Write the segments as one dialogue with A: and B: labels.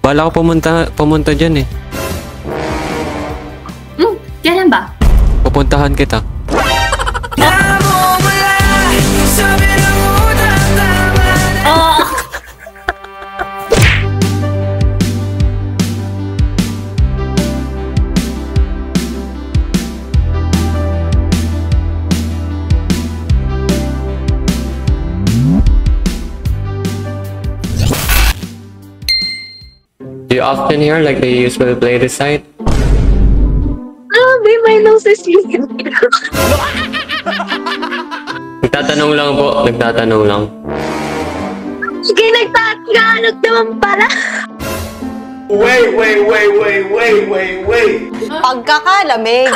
A: Bala ko pumunta dyan eh.
B: Kailan ba?
A: Pupuntahan kita.
B: Oh!
A: Do you often hear like they usually play this side?
B: Grabe, my nose is bleeding.
A: Nagtatanong lang po. Nagtatanong lang.
B: Sige, nagtatanong naman pala.
C: Wait.
D: Pagkakalamig.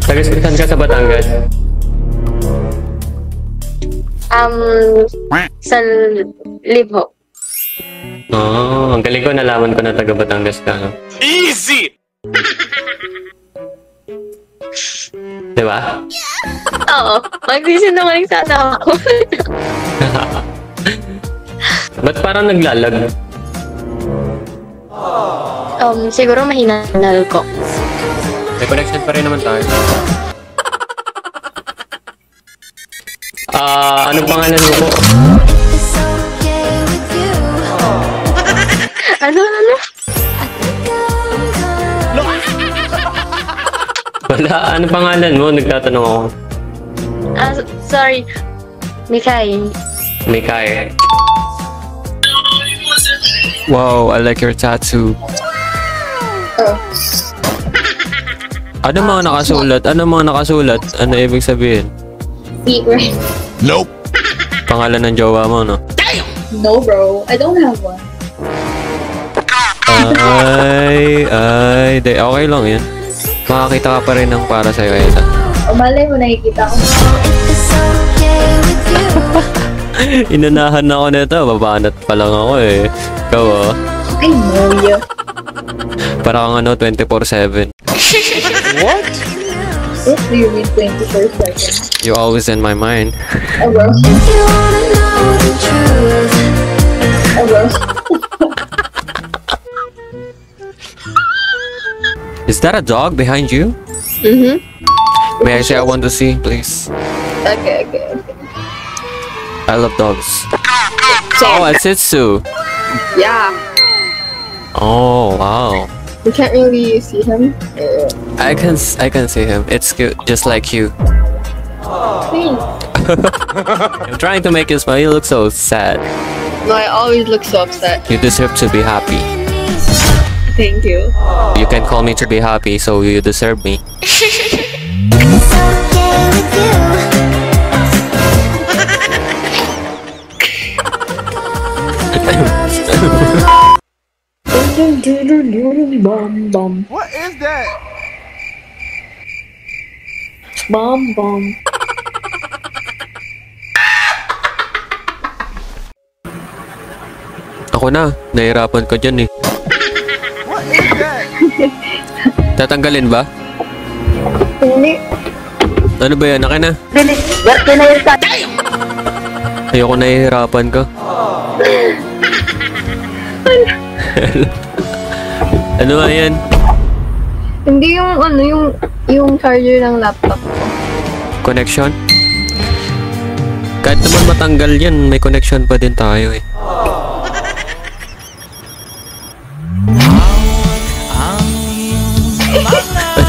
A: Taga-saan ka sa Batangas?
B: Sa Libho.
A: Oh, ang galing ko. Nalaman ko na taga Batangas ka. No?
C: Easy!
A: Diba?
B: Oo, magsisinungaling sana ako.
A: Ba't parang naglalag?
B: Siguro mahina ang ko.
A: May connection pa rin naman tayo. Anong pangalan mo po?
B: Ano?
A: Wala, anong pangalan mo? Nagtatanong ako.
B: Sorry. Mikay.
A: Mikay. Wow, I like your tattoo. Ano mga nakasulat? Ano ibig sabihin?
B: Secret.
C: Nope.
A: Pangalan ng jowa mo, no?
B: No, bro. I don't have one.
A: Okay lang yan. Makakita ka pa rin ng para sa'yo, Esa.
B: Malay mo, nakikita ko.
A: Inunahan na ako nito. Babanat pa lang ako eh. Ikaw oh.
B: I know you.
A: Para kang 24/7.
C: What?
B: What do you mean 24/7?
A: You always in my mind.
B: Oh, bro. Oh, bro.
A: Is that a dog behind you?
B: Mm-hmm.
A: May I say I want to see, please?
B: Okay.
A: I love dogs. Oh, a Shih Tzu.
B: Yeah.
A: Oh, wow.
B: You can't really see him.
A: I can see him. It's cute, just like you.
B: Thanks.
A: I'm trying to make you smile. You look so sad.
B: No, I always look so upset.
A: You deserve to be happy.
B: Thank you.
A: You can call me to be happy, so you deserve me.
C: What is that?
B: Bomb.
A: Ako na, nahirapan ko dyan eh.
C: What is that?
A: Tatanggalin ba?
B: Hindi.
A: Ano ba yan? Akin na. Ayoko nahihirapan ka. Ano ba yan?
B: Hindi yung charger ng laptop ko.
A: Connection? Kahit naman matanggal yan, may connection pa din tayo eh.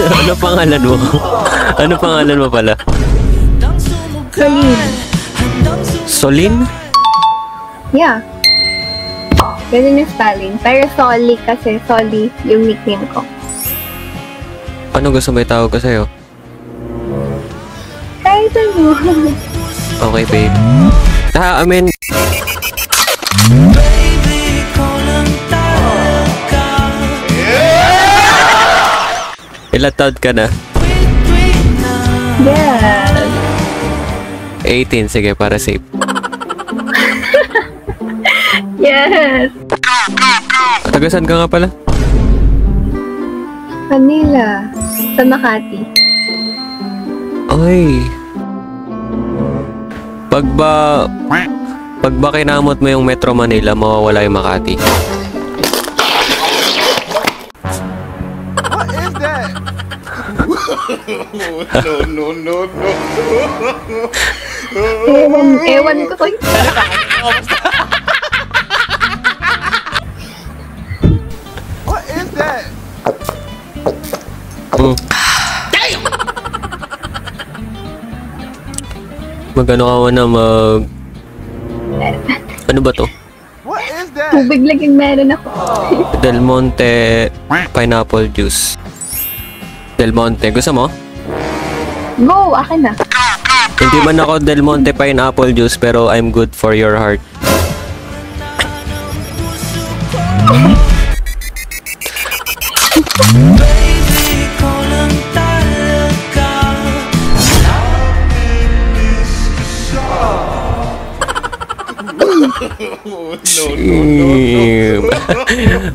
A: Ano pangalan mo? Ano pangalan mo pala?
B: Solid.
A: Solin?
B: Yeah. Ganun yung spelling. Pero Solly kasi Solly yung nickname ko.
A: Ano gusto may tawag ko sa'yo?
B: Kahit ano.
A: Okay, babe. I mean... Ilang taon ka na?
B: Yes.
A: 18, sige, para safe.
B: Yes.
A: Tagasan ka nga pala?
B: Manila. Sa Makati.
A: Ay. Pag ba kinamot mo yung Metro Manila, mawawala yung Makati.
B: Ewan ko to.
C: What is that?
A: Magano ka na Ano ba to?
C: What is that?
B: Tubig lang yung meron ako.
A: Del Monte pineapple juice. Del Monte, gusto mo?
B: Go, akin na.
A: Hindi man ako Del Monte pineapple juice pero I'm good for your heart.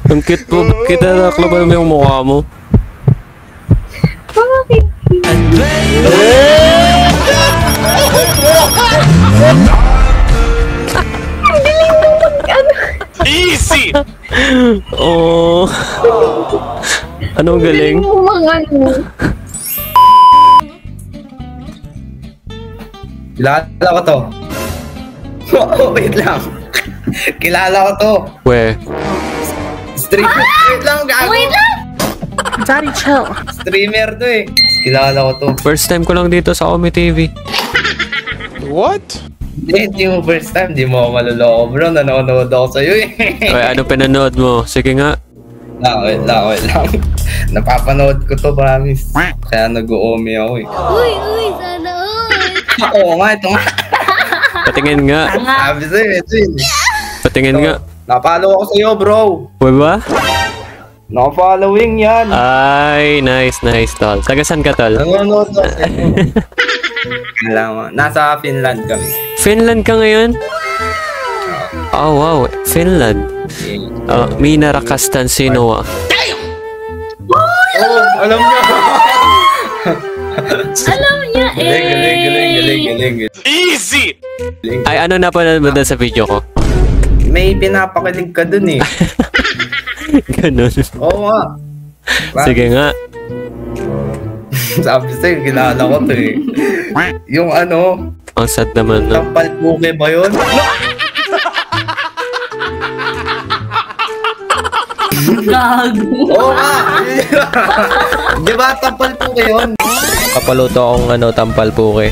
A: Ang cute po. Kita nakla ba yung mukha mo?
B: Bakit?
A: Easy! Oh. Anong galing?
B: Galing mo mga ano.
E: Kilala ko to. Wait lang. Kilala ko to.
A: We.
E: Wait lang, gago.
B: Wait lang!
F: Daddy, chill.
E: Streamer to eh. Kilala ko to.
A: First time ko lang dito sa Omi TV.
C: What?
E: Hindi mo first time. Hindi mo ako maluloko bro. Nanonood ako sa'yo eh.
A: Oy, ano pinanood mo? Sige nga.
E: Wait lang. Napapanood ko to, promise. Kaya nag-uomi ako eh.
B: Uy, sana all.
E: Oo nga, ito nga.
A: Patingin nga.
E: Sabi sa'yo, Edwin.
A: Patingin nga.
E: Napalo ako sa'yo, bro.
A: We ba?
E: Naka-following yan.
A: Ay, nice, tol. Taga saan ka, tol?
E: Nanonood ako sa'yo. Alam mo, nasa Finland kami.
A: Finland ka ngayon? Oh, wow. Finland. Mina Rakastansinoa.
E: Oh, alam niyo.
B: Alam niya
E: Galing.
A: Easy! Ay, ano na pa mo sa video ko?
E: May pinapakilig ka dun eh.
A: Ganun.
E: Oo nga.
A: Sige nga.
E: Sabi sa'yo, kilala ko to eh. Yung ano,
A: Ang sad naman, no?
E: tampal puke ba yun?
F: Gago.
E: Oo nga! Di ba tampal puke yun?
A: Papaluto akong tampal puke.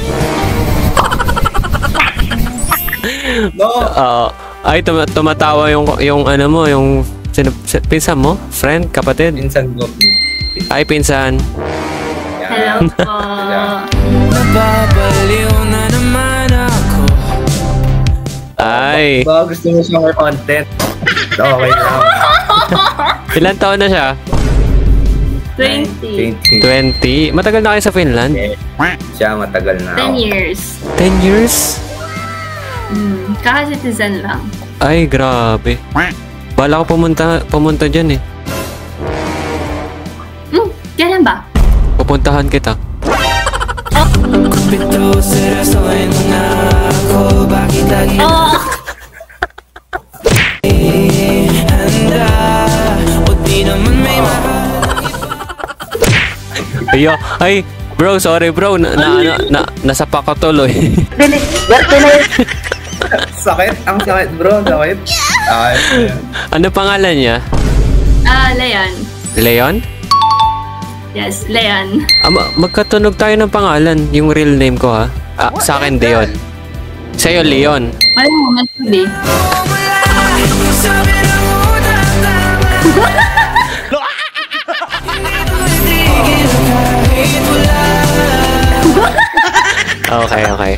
E: No?
A: Oo. Ay, tumatawa yung ano mo, yung pinsan mo? Friend? Kapatid?
E: Minsan go.
A: Ay, pinsan.
F: Hello po.
A: Ay,
E: Baka gusto mo siyang content. Okay lang.
A: ilan taon na siya?
F: 20.
A: 20? Matagal na kayo sa Finland?
E: Siya matagal na
F: 10
E: ako.
F: years.
A: 10 years?
F: Kaka-citizen lang.
A: Ay, grabe. Bala ko pumunta dyan eh.
F: Kailan ba?
A: Pupuntahan kita.
F: Oh!
A: Ayo, ay, bro, sorry bro, nasapa ko tuloy.
E: Sakit? Ang sakit bro, sakit.
A: Ano pangalan niya?
F: Leon.
A: Leon?
F: Yes, Leon.
A: Magkatunog tayo ng pangalan, yung real name ko ha. Sa akin, Deon. Sa'yo, Leon.
F: Wala mo, nagsabi.
A: Okay.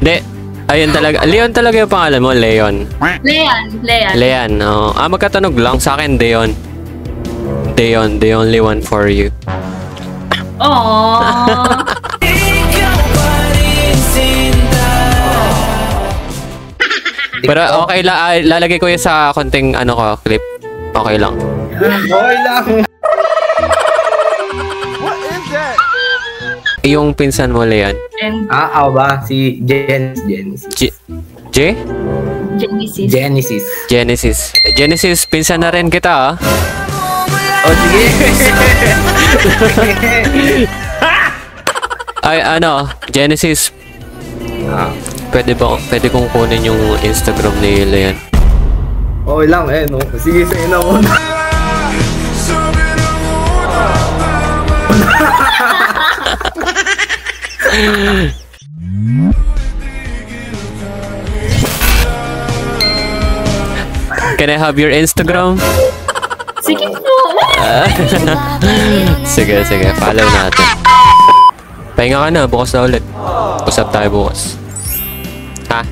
A: Hindi, ayun talaga. Leon talaga yung pangalan mo, Leon.
F: Leon.
A: Leon, no. Magkatunog lang. Sa akin, Deon. Deon, the only one for you.
F: Aww.
A: Pero okay lang, lalagay ko yun sa konting clip. Okay lang.
E: Okay lang.
C: What is that?
A: Yung pinsan mo, Leon.
F: And
E: Ako ba? Si Genesis.
A: J?
F: Genesis.
A: Genesis, pinsan na rin kita, ah.
E: Oh, sige.
A: Ay, ano, Genesis.
E: Ah.
A: Pwede kong kunin yung Instagram ni Leon?
E: Okay lang, no? Sige, sa'yo na muna.
A: Can I have your Instagram?
F: Sige po.
A: Sige, follow natin. Pahinga ka na, bukas na ulit. Usap tayo bukas. Ha?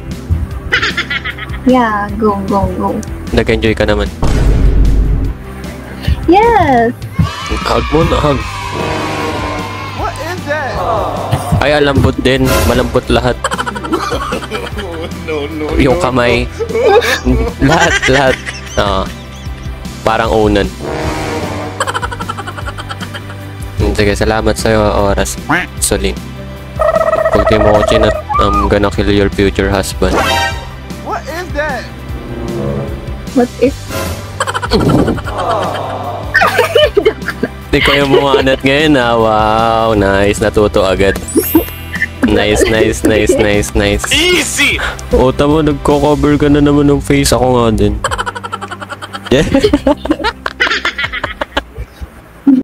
B: Yeah, go.
A: Nag-enjoy ka naman.
B: Yes!
A: Hug mo na, hug.
C: What is that?
A: Ay, alambot din. Malambot lahat. Yung kamay. lahat. Parang unan. Sige, salamat sa'yo, oras. Soling. Pag di mo ko chinat, I'm gonna kill your future husband.
C: What is that?
B: What if...
A: Di kayo mumanat ngayon, Wow, nice. Natuto agad. Nice. Easy! O, tama, nagko-cover ka na naman ng face. Ako nga din. Yeah.